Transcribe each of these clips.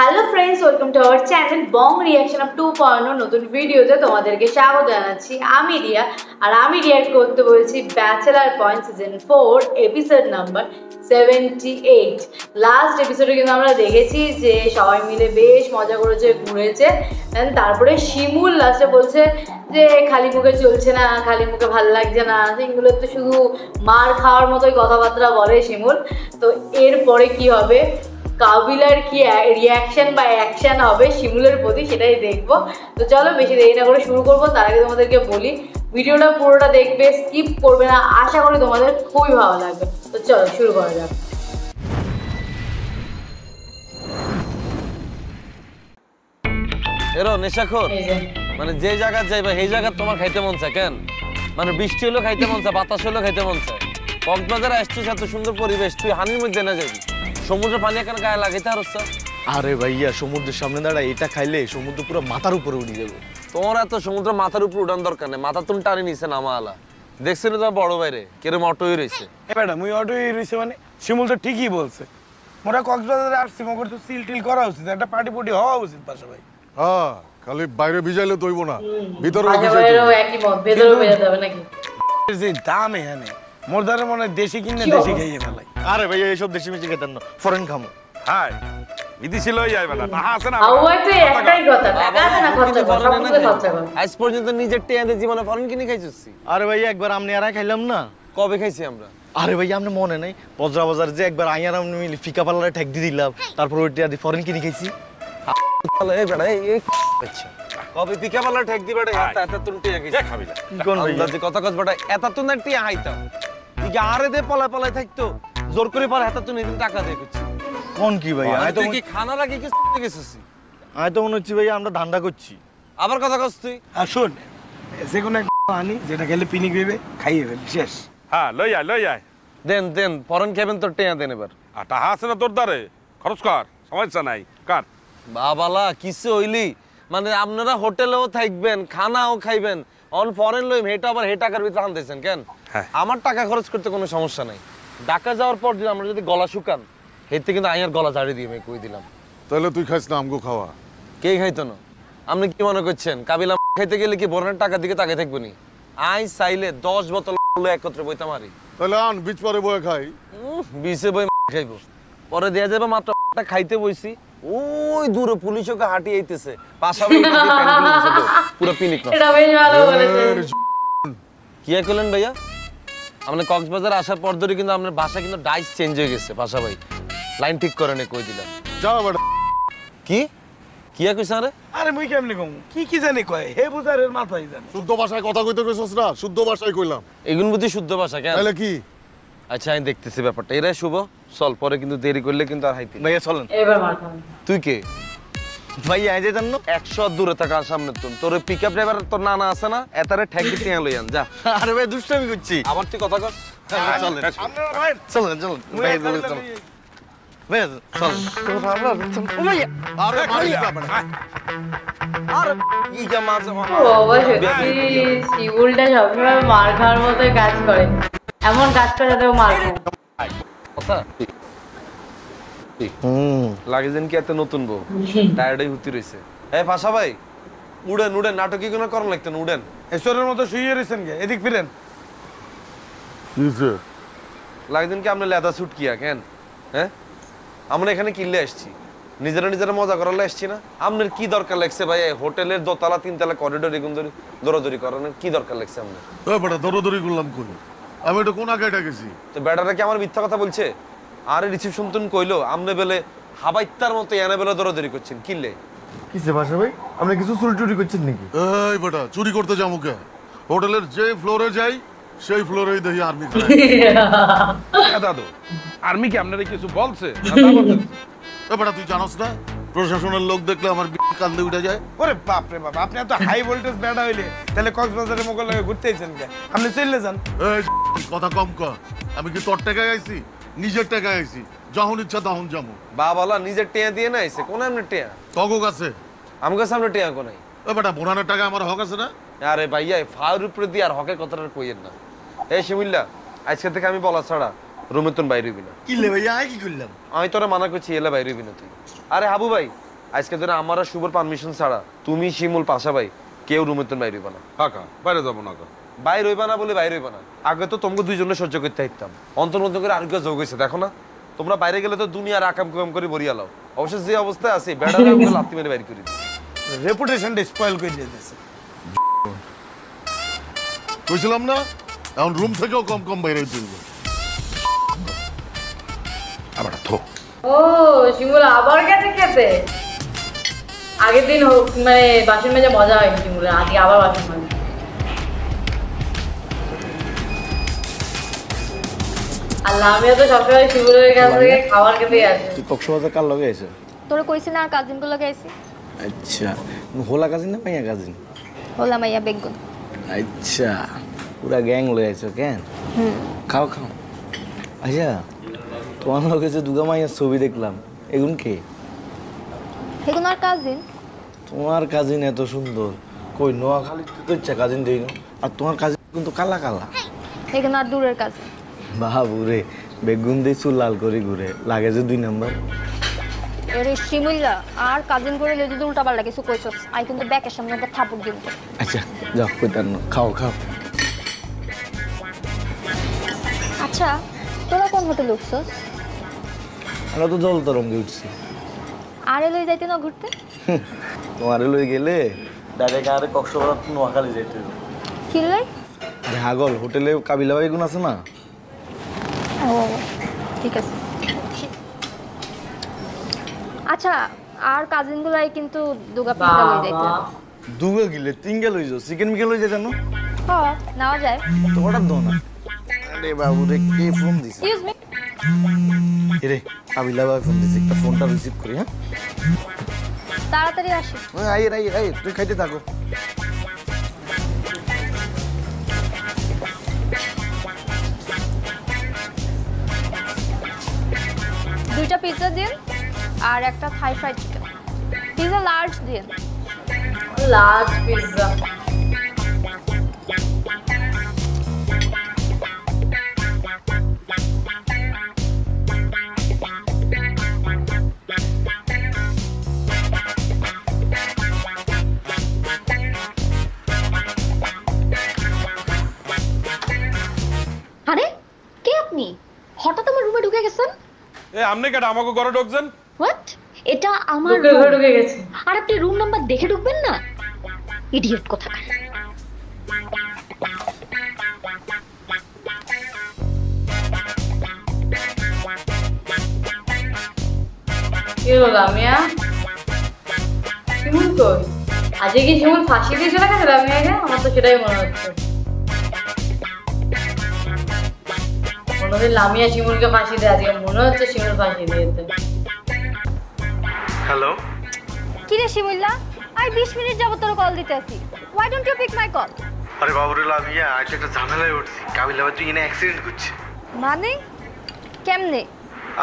Hello friends, welcome to our channel Bong reaction of 2.0 নতুন ভিডিওতে তোমাদেরকে স্বাগত জানাচ্ছি। আমি রিয়া, আর আমি রিয়াক্ট করতে বলছি bachelor point season 4 episode number 78। Last এপিসোডে কিন্তু আমরা দেখেছি যে সবাই মিলে বেশ মজা করেছে, ঘুরেছে। তারপরে শিমুল লাস্টে বলছে যে খালি মুখে চলছে না, খালি মুখে ভালো লাগছে না, সেগুলো তো শুধু মার খাওয়ার মতোই কথাবার্তা বলে শিমুল। তো এরপরে কি হবে, কাবিলার কি রিয়াকশন বা অ্যাকশন হবে শিমুলের প্রতি, সেটাই দেখবো। তো চলো বেশি দেরি না করে শুরু করবো। তার আগে তোমাদেরকে বলি ভিডিওটা পুরোটা দেখবে, স্কিপ করবে না, আশা করি তোমাদের খুবই ভালো লাগবে। তো চলো শুরু করা যাক। এরো নেশাখোর মানে যে জায়গা যাইবা সেই জায়গা তোমার খাইতে মন চায় কেন? মানে বৃষ্টি হলো খাইতে মন চায়, বাতাস হলো খাইতে মন চায়। কক্সবাজারে আসছিস, এত সুন্দর পরিবেশ, তুই হানির মধ্যে না যাবি? সমুদ্রের পানি এখানে গায়ে লাগাইতে আর আরে ভাইয়া, সমুদ্রের সামনে দাঁড়া এটা খাইলে সমুদ্র পুরো মাথার উপরে উঠে যাবে। তোমার এত সমুদ্র মাথার উপর উঠান দরকার নেই, মাথা তুমি টানি নিছে নামা আলা। দেখছেন তোমার বড় বাইরে কেরম অটোই রয়েছে। ম্যাডাম ওই অটোই রয়েছে মানে শিমুল তো ঠিকই বলছে। মোরা কক্সবাজারে আসছি, মগর তো সিল টিল করা উচিত, একটা পার্টি পুটি হওয়া উচিত পাশে ভাই। হ্যাঁ, খালি বাইরে ভিজাইলে তৈব না, ভিতরে একই মত, ভেতরে ভেজাতে হবে নাকি? যে দাম এখানে মোরদারে মনে দেশি কিনে দেশি খাইয়ে ফেলাই। আরে ভাইয়া এইসব দেশি মিশি খেতেন না, ফরেন খামো। হাই বিদেশি লই যাইবে না, টাকা আছে না? আওয়াতে একটাই কথা, টাকা আছে না, খরচা কর, সব কিছু খরচা কর। আজ পর্যন্ত নিজের টিয়াতে জীবনে ফরেন কিনে খাইছিস? আরে ভাইয়া একবার আমনে আর খাইলাম না। কবে খাইছি আমরা? আরে ভাইয়া আমনে মনে নাই বজরা বাজার যে একবার আইয়ার আমনে মিলি ফিকা পাল্লারে ঠেক দি দিলাম, তারপর ওই টিয়া দি ফরেন কিনে খাইছি। এই বেড়া এই আচ্ছা কবে পিকা পাল্লা ঠেক দি বেড়া এত তুন টিয়া খাইছি? এ খাবি না কি কোন ভাইয়া যে কথা কস বেড়া এত তুন টিয়া খাইতাম কি আরে দে পলায় পলায় থাকতো, জোর করে পার এত তুন এদিন টাকা দিয়ে করছি। কোন কি ভাইয়া? আমি তো কি খানা রাখি কি গেছিস? আমি তো মনে হচ্ছে ভাইয়া আমরা ধান্দা করছি। আবার কথা কস তুই? আর শোন, যে কোনো একটা আনি যেটা খেলে পিনিক দেবে খাইয়ে ফেল, শেষ। হ্যাঁ লই আয় দেন দেন ফরেন খাবেন তো টিয়া দেন এবার। আর টাকা আছে না তোর দ্বারে? খরচ কর, সমস্যা নাই, কার। বাবালা কিছু হইলি মানে আপনারা হোটেলেও থাকবেন, খানাও খাইবেন, অন ফরেন লইম, হেটা আবার হে টাকার ভিতরে আনতেছেন কেন? আমার টাকা খরচ করতে কোনো সমস্যা নাই। ঢাকা যাওয়ার পর যদি আমরা যদি গলা শুকান, হেতে কিন্তু আইয়ার গলা ঝাড়ি দিয়ে আমি কই দিলাম। তাহলে তুই খাইস না আমগো খাওয়া? কে খাইতো না? আপনি কি মনে করছেন কাবিলা খাইতে গেলে কি বরনের টাকার দিকে তাকাই থাকবো নি? আই চাইলে 10 বোতল একত্রে বইতে মারি। তাহলে আন বিচ পরে বয়ে খাই। বিচে বই খাইবো, পরে দেয়া যাবে মাত্র খাইতে বইছি, ওই দূরে পুলিশ ওকে হাঁটি আইতেছে, পাশাপাশি পুরো পিনিক না। এটা বেশ ভালো বলেছে। কি কইলেন ভাইয়া? আপনি কক্সবাজার আসার পর ধরে কিন্তু আপনার ভাষা কিন্তু ডাইস চেঞ্জ হয়ে গেছে। ভাষা ভাই লাইন ঠিক করে নে কই দিলাম। যা বেটা। কি কি কইছ আরে? আরে মুই কেমনে কম, কি জানি কয় হে বুঝারের মাথায় জানে। শুদ্ধ ভাষায় কথা কইতে কইছস না? শুদ্ধ ভাষায় কইলাম। এগুন বুঝি শুদ্ধ ভাষা কেন? তাহলে কি? আচ্ছা আমি দেখতেছি ব্যাপারটা। এরাই শুভ, চল পরে কিন্তু দেরি করলে কিন্তু আর হাইতে। ভাইয়া চলেন। এবার মার খাবেন। তুই কে? ভাইয়া আই যেতেন না? 100 দূরে থাকা সামনে তোর পিকআপ ড্রাইভার তোর নানা আছে না, এতারে ঠেক দিতে লই আন যা। আরে ভাই দুষ্টামি করছি। আবার তুই কথা কস। চলেন আপনারা ভাই চলেন চলেন ভাই চলেন চলেন ভাইয়া চলেন। ও ভাইয়া আরে মারিস না বেটা। আরে কি যা মারছে ও বাবা, সত্যি শিমুলটা সবসময় মার খাওয়ার মতোই কাজ করে, এমন কাজ করে যাতে ও মার খায়। কথা লাগে যেন কি এত নতুন বউ টায়ার্ডই হতে রইছে। এই পাশা ভাই উড়েন উড়েন, নাটক কি কোনো করন লাগতেন, উড়েন। এসরের মতো শুয়ে রইছেন কে? এদিক ফিরেন। কিছে? লাগে যেন কি আপনি লেদা সুট কিয়া কেন? হ্যাঁ আমরা এখানে কিনলে আসছি, নিজেরা নিজেরা মজা করালে আসছি না। আপনার কি দরকার লাগছে ভাই হোটেলের দোতলা তিনতলা করিডোর এগুন ধরে দৌড়াদৌড়ি করানোর কি দরকার লাগছে আপনার? ওই বেটা দৌড়াদৌড়ি করলাম কই? আমি এটা কোন আগাইটা গেছি? তো বেটারা কি আমার মিথ্যা কথা বলছে? আরে রিসিপশন তুন কইলো আমনে বেলে হাবাইত্তার মতো এনে বেলে দৌড়াদৌড়ি করছেন কিনলে। কিসে ভাষা ভাই? আপনি কিছু চুরি টুরি করছেন নাকি? এই বেটা চুরি করতে যাবো কে? হোটেলের যে ফ্লোরে যাই সেই ফ্লোরেই দেখি আর্মি খায়। দাদু আর্মি কি আপনারা কিছু বলছে? এ বেটা তুই জানোস না প্রশাসনের লোক দেখলে আমার কান্দে উঠে যায়। ওরে বাপ রে বাপ, আপনি এত হাই ভোল্টেজ বেড়া হইলে তাহলে কক্সবাজারে মোগল লাগে ঘুরতে আইছেন কে? আপনি চলে যান। এই কথা কম কর। আমি কি তোর টাকায় আইছি? নিজের টাকায় আইছি, যখন ইচ্ছা তখন যাবো। বাবালা নিজের টিয়া দিয়ে না আইছে, কোন এমনি টিয়া? তগো কাছে আমার সামনে টিয়া কোনাই। এ বেটা বোনানের টাকা আমার হক আছে না? আরে ভাইয়া ফাউর উপরে দিয়ে আর হকের কথাটা কইেন না। এই শিমুল্লা আজকে থেকে আমি বলা ছাড়া রুমে তুন বাইরে হইবি না। কি লে ভাইয়া আই কি করলাম? আমি তোরা মানা করছি এলা বাইরে হইবি না তুই। আরে হাবু ভাই আজকে ধরে আমার আর শুভর পারমিশন ছাড়া তুমি শিমুল পাশা ভাই কেউ রুমের তো বাইরে হইবা না। কাকা বাইরে যাবো না বাইরে হইবা না বলে বাইরে হইবা না। আগে তো তোমাকে দুইজনে সহ্য করতে হইতাম, অন্তর মধ্যে করে আরেকটা যোগ হয়েছে দেখো না। তোমরা বাইরে গেলে তো দুনিয়ার আকাম কুকাম করে বরিয়া লাও। অবশ্য যে অবস্থায় আছে বেড়ালে আমরা লাত্তি মেরে বাইরে করে দিই। রেপুটেশনটা স্পয়েল করে দিয়েছে। কইছিলাম না এখন রুম থেকেও কম কম বাইরে তুলবো। আবার থো ও শিমুল আবার গেছে খেতে। আগের দিন মানে বাসন মেজে মজা হয়নি শিমুলের, আজকে আবার বাসন মাজে। আল্লাহ আমিও তো সবসময় শিমুলের কাছ থেকে খাবার খেতেই আসি। তুই কক্সবাজার কার লগে আইছ? তোরে কইছি না কাজিন গুলো গেছি। আচ্ছা হোলা কাজিন না মাইয়া কাজিন? হলা মাইয়া বেগুন। আচ্ছা পুরা গ্যাং লয়ে আইছো কেন? খাও খাও। আচ্ছা তোমার লগে যে দুগা মাইয়ার ছবি দেখলাম এগুন কে? এগুন আর কাজিন। তোমার কাজিন এত সুন্দর কই নোয়াখালীতে তো ইচ্ছা কাজিন দেই না, আর তোমার কাজিন কিন্তু কালা কালা। এগুন আর দূরের কাজিন। বাবুরে বেগুন দিয়ে চুল লাল করে ঘুরে লাগে যে 2 নাম্বার। এরে শিমুল্লা আর কাজিন করে লই যদি উল্টা পাল্টা কিছু কইছস আই কিন্তু ব্যাকের সামনে একটা থাপড় দিব। আচ্ছা যাও কইতার না, খাও খাও। আচ্ছা তোরা কোন হোটেলে উঠছস? আমরা তো জল তরঙ্গে উঠছি। আরে লই যাইতে না ঘুরতে? তোমারে লই গেলে ডাইরেক্ট আরে কক্সবাজার তো নোয়াখালী যাইতে হবে। কি লই? হাগল হোটেলে কাবিলা বেগুন আছে না? ও ঠিক আছে। আচ্ছা আর কাজিন গুলাই কিন্তু দুগা পিজা লই যাইতে। দুগা গিলে তিনগা লই যাও, চিকেন মিকেন লই যাইতে না? হ্যাঁ নাও যায়। তো অর্ডার দাও না। আরে বাবু রে কে ফোন দিছে? Excuse me. এরে কাবিলা ভাই ফোন দিছে, একটা ফোনটা রিসিভ করি। হ্যাঁ তাড়াতাড়ি আসি। আই তুই খাইতে থাকো। দুইটা পিৎজা দিন আর একটা Thai fried chicken. Pizza large দিন। Large pizza. আরে কে আপনি? হঠাৎ আমার রুমে ঢুকে গেছেন? এ আমনে কেডা আমাকে ঘরে ঢুকছেন? হোয়াট? এটা আমার ঢুকে ঘরে ঢুকে গেছে। আর আপনি রুম নাম্বার দেখে ঢুকবেন না? ইডিয়েট কোথাকার। কি হলো লামিয়া? শিমুল কই? আজকে কি শিমুল ফাঁসি দিয়ে চলে গেছে লামিয়াকে? আমার তো সেটাই মনে হচ্ছে। কোনোদিন লামিয়া শিমুলকে ফাঁসি দেয়, আজকে মনে হচ্ছে শিমুল ফাঁসি দিয়েছে। হ্যালো কি রে শিমুল্লা? আই 20 মিনিট যাবত তোর কল দিতে আছি। Why don't you pick my call? আরে বাবুরে লাভিয়া আজ একটা ঝামেলায় উঠছি। কাবিলা ভাই তুই এনে অ্যাক্সিডেন্ট করছে। মানে কেমনে?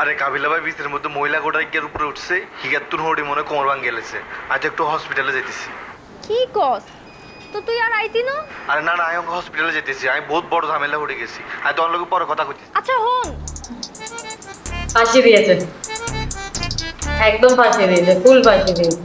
আরে কাবিলা ভাই বিচের মধ্যে মহিলা গোটাইকের উপরে উঠছে, হিগাতুন হড়ি মনে কোমর ভাঙ গেলেছে। আজ একটু হসপিটালে যাইতেছি। কি কস? তো তুই আর আইতি না? আরে না আমি হসপিটালে যেতেছি, আমি বহুত বড় ঝামেলা উঠে গেছি। আমি তোর লগে পরে কথা কইতেছি। আচ্ছা হন, ফাঁসি দিয়েছে, একদম ফাঁসি দিয়েছে, ফুল ফাঁসি দিয়েছে।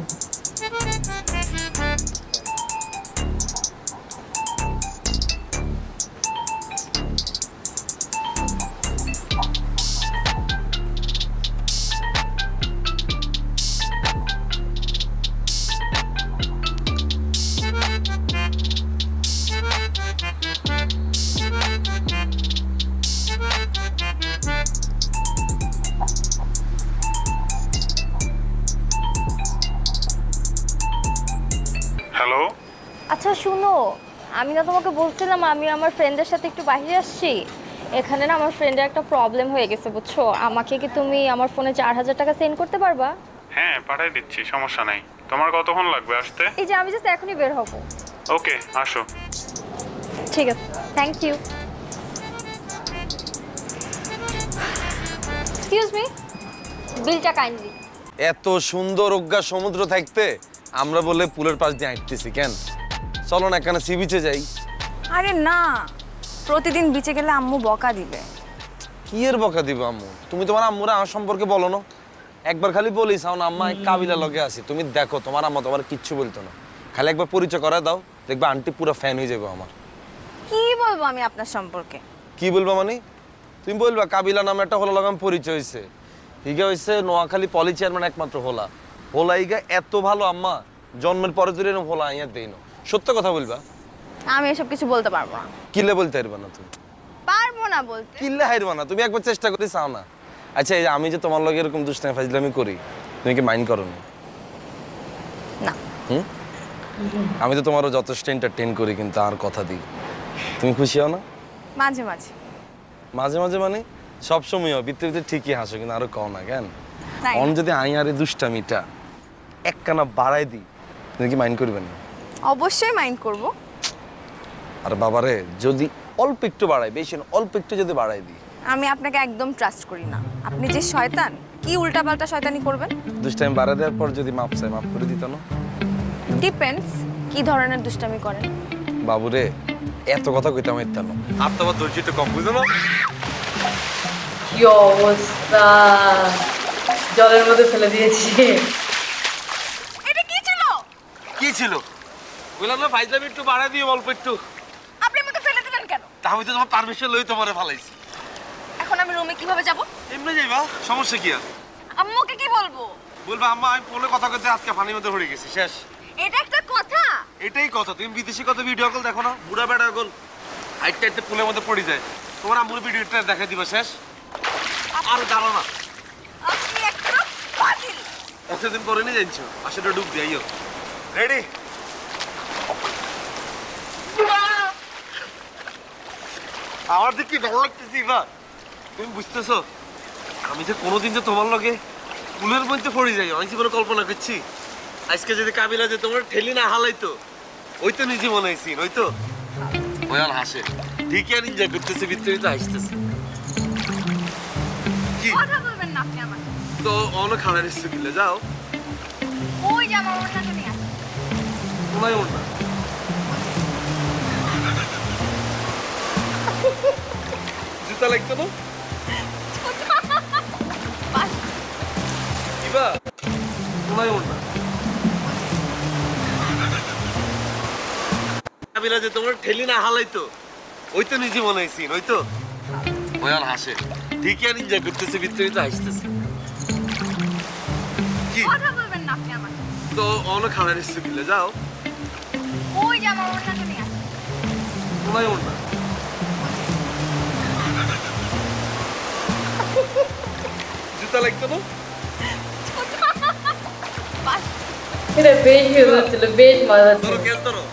হ্যালো আচ্ছা শুনো, আমি না তোমাকে বলছিলাম আমি আমার ফ্রেন্ডের সাথে একটু বাইরে আসছি। এখানে না আমার ফ্রেন্ডের একটা প্রবলেম হয়ে গেছে বুঝছো। আমাকে কি তুমি আমার ফোনে 4000 টাকা সেন্ড করতে পারবা? হ্যাঁ পাঠাই দিচ্ছি, সমস্যা নাই। তোমার কতক্ষণ লাগবে আসতে? এই যে আমি জাস্ট এখনই বের হব। ওকে আসো। ঠিক আছে, থ্যাংক ইউ। এক্সকিউজ মি, বিলটা কাইন্ডলি। এত সুন্দর অজ্ঞা সমুদ্র থাকতে আমরা বলে পুলের পাশ দিয়ে হাঁটতেছি কেন? চলো না এখানে সি বিচে যাই। আরে না, প্রতিদিন বিচে গেলে আম্মু বকা দিবে। কি এর বকা দিব আম্মু? তুমি তোমার আম্মুরা আমার সম্পর্কে বলো না। একবার খালি বলিস না আম্মা কাবিলা লগে আছি, তুমি দেখো তোমার আম্মা তোমার কিচ্ছু বলতো না, খালি একবার পরিচয় করে দাও, দেখবা আন্টি পুরো ফ্যান হয়ে যাবে আমার। কি বলবো আমি আপনার সম্পর্কে? কি বলবা মানে? তুমি বলবা কাবিলা নামে একটা হলো লাগাম পরিচয় হয়েছে, হিগা হয়েছে নোয়াখালী পলি চেয়ারম্যান একমাত্র হোলা, হোলা হিগা এত ভালো আম্মা জন্মের পরে তুই এরকম হোলা আইয়া দেই না, সত্য কথা বলবা। আমি এসব কিছু বলতে পারবো না। কিলে বলতে পারবা না তুমি? পারবো না বলতে। কিলে হারবা না, তুমি একবার চেষ্টা করে চাও না। আচ্ছা এই যে আমি যে তোমার লগে এরকম দুষ্টামি ফাজলামি করি, তুমি কি মাইন্ড করো না? না। আমি তো তোমারও যথেষ্ট এন্টারটেইন করি, কিন্তু আর কথা দিই, তুমি খুশি হও না? মাঝে মাঝে। মাঝে মাঝে মানে সবসময় ভিতরে ভিতরে ঠিকই হাসো, কিন্তু আরো কও না কেন? তাই অন যদি আই আরে দুষ্টামিটা একখানা বাড়াই দিই, তুমি কি মাইন্ড করবেন না? অবশ্যই মাইন্ড করব। আর বাবারে যদি অল্প একটু বাড়াই, বেশি না, অল্প একটু যদি বাড়াই দিই। আমি আপনাকে একদম ট্রাস্ট করি না। আপনি যে শয়তান, কি উল্টাপাল্টা শয়তানি করবেন? দুষ্টামি বাড়াই দেওয়ার পর যদি মাপ চাই, মাফ করে দিত না? ডিপেন্ডস কি ধরনের দুষ্টামি করেন। বাবুরে এত কথা কইতাম ইত্যান্ন আর তোমার ধৈর্যটা কম, বুঝো না? কি অবস্থা, জলের মধ্যে ফেলে দিয়েছি। এটা কি ছিল? কি ছিল? বললাম না ফাইজলামি একটু বাড়াই দিও, অল্প একটু। আপনি আমাকে ফেলে দিলেন কেন? তা আমি তো তোমার পারমিশন লই তোমারে ফালাইছি। এখন আমি রুমে কিভাবে যাব? এমনি যাইবা, সমস্যা কি আর? আম্মুকে কি বলবো? বলবা আম্মা আমি ফোনে কথা কইতে আজকে পানির মধ্যে পড়ে গেছি, শেষ। এটা একটা কথা? এটাই কথা। তুমি বিদেশি কত ভিডিও কল দেখো না, বুড়া বেড়া কল আইতে আইতে পুলের মধ্যে পড়ে যায়, তোমার আম্মুর ভিডিওটা দেখাই দিবা, শেষ। আর দাঁড়ো না, আপনি একটা পাগল। এতদিন পরে নিয়ে যাচ্ছ, আসলে ডুব দিয়াইও। রেডি? আমার যে কি ভালো লাগতেছি বা, তুমি বুঝতেছো আমি যে কোনোদিন যে তোমার লগে পুলের মধ্যে পড়ে যাই আমি জীবনে কল্পনা করছি। আজকে যদি কাবিলা যে তোমার ঠেলি না হালাইতো, ওই তো নিজে মনে হয়েছি, ওই তো ওই আর হাসে ঠিকই আর এনজয় করতেছে, ভিতরে তো হাসতেছে। কি কথা বলবেন না আপনি আমাকে? তো অনেক খারাপ এসছে কিলে যাও, ওই যে আমার ওনাকে নিয়ে আসেন। তোমায় ওর না জুতা লাগতো না কিবা, তোমায় ওর না কাবিলা যে তোমার ঠেলি না হালাইতো, ওই তো নিজে মনে হয়েছি, ওই তো ওই আর হাসে ঠিকই আর এনজয় করতেছে, ভিতরে তো হাসতেছে। কি কথা বলবেন না আপনি আমাকে? তো অনেক খারাপ এসছে কিলে যাও, ওই যে আমার ওনাকে নিয়ে আসেন। তোমায় ওর না জুতা লাগতো না এটা বেশ মজা হচ্ছিল, বেশ মজা হচ্ছিল। ধরো কেস ধরো।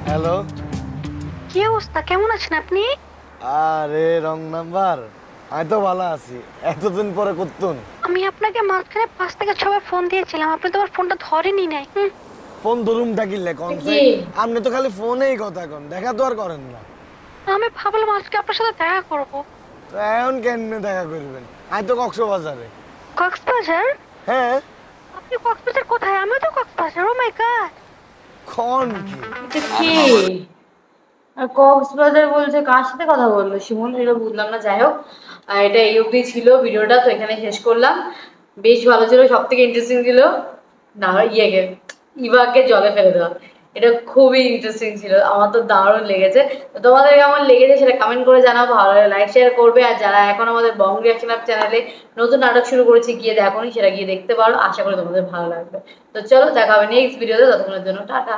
হ্যালো, কি অবস্থা, কেমন আছেন আপনি? আরে রং নাম্বার, আমি তো ভালো আছি, এতদিন পরে করতুন। আমি আপনাকে মাঝখানে 5 থেকে 6 বার ফোন দিয়েছিলাম, আপনি তো আমার ফোনটা ধরেনই নাই। ফোন ধরুম ডাকিলে কোন আপনি তো খালি ফোনেই কথা কন, দেখা তো আর করেন না। আমি ভাবলাম আজকে আপনার সাথে দেখা করব। তো এখন কেমনে দেখা করবেন? আমি তো কক্সবাজারে। কক্সবাজার? হ্যাঁ। আপনি কক্সবাজার কোথায়? আমি তো কক্সবাজার। ও মাই গড, কোন কি এটা কি? আর কক্সবাজার বলছে, কার সাথে কথা বললো শিমুল, এটা বুঝলাম না। যাই হোক, এটা এই অবধি ছিল ভিডিওটা, তো এখানে শেষ করলাম। বেশ ভালো ছিল, সব থেকে ইন্টারেস্টিং ছিল না ইভাকে জলে ফেলে দেওয়া, এটা খুবই ইন্টারেস্টিং ছিল, আমার তো দারুণ লেগেছে। তো তোমাদের কেমন লেগেছে সেটা কমেন্ট করে জানাও, ভালো লাগে লাইক শেয়ার করবে। আর যারা এখন আমাদের বং রিয়াকশন আপ চ্যানেলে নতুন নাটক শুরু করেছি, গিয়ে দেখোনি, সেটা গিয়ে দেখতে পারো, আশা করি তোমাদের ভালো লাগবে। তো চলো দেখা হবে নেক্সট ভিডিওতে, ততক্ষণের জন্য টাটা।